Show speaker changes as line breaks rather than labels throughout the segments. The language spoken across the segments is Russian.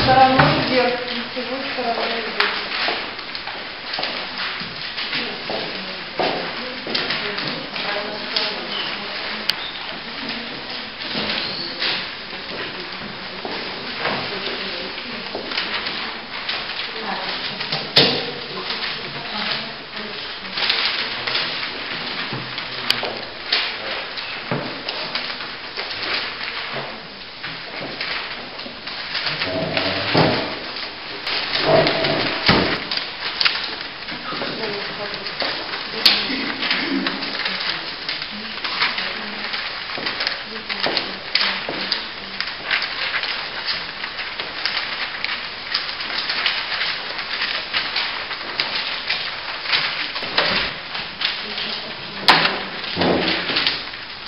стороной вверх. Лицевой стороной вверх.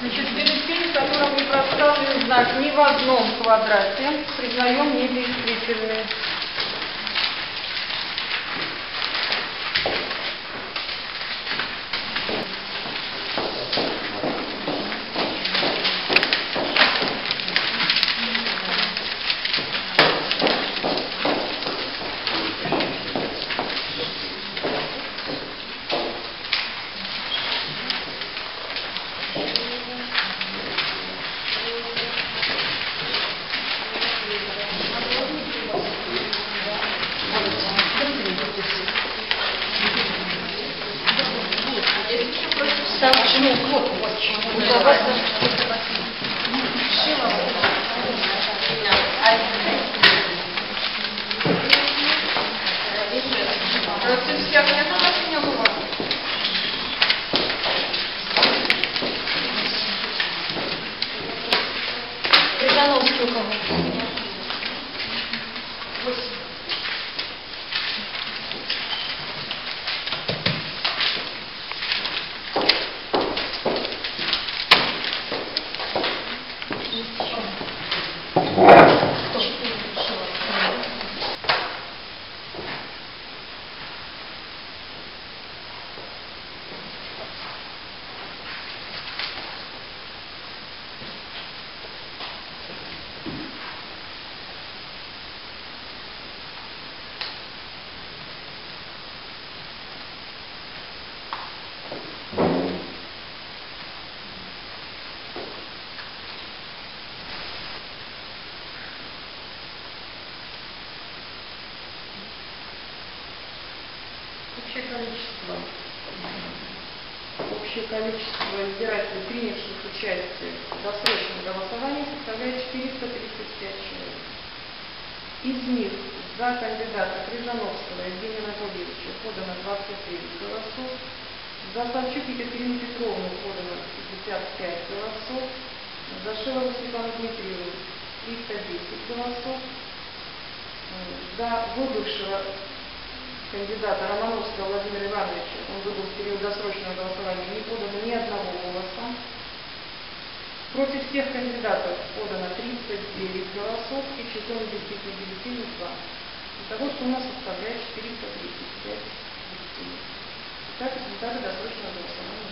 Значит, бюллетень, в котором не проставлен знак ни в одном квадрате, признаем недействительным. Крыжановский у кого? 8. Общее количество избирателей, принявших участие в досрочном голосовании, составляет 435 человек. Из них за кандидата Крыжановского Евгения Анатольевича подано 29 голосов, за Савчук Екатерину Петровну подано 55 голосов, за Шилову Светлану Дмитриевну 310 голосов, за выбывшего кандидата Романовского Владимира Ивановича, он выбыл в период досрочного голосования, не подано ни одного голоса. Против всех кандидатов подано 39 голосов и число недействительных бюллетеней 2. Итого сумма составляет 435 бюллетеней. Итак, результаты досрочного голосования.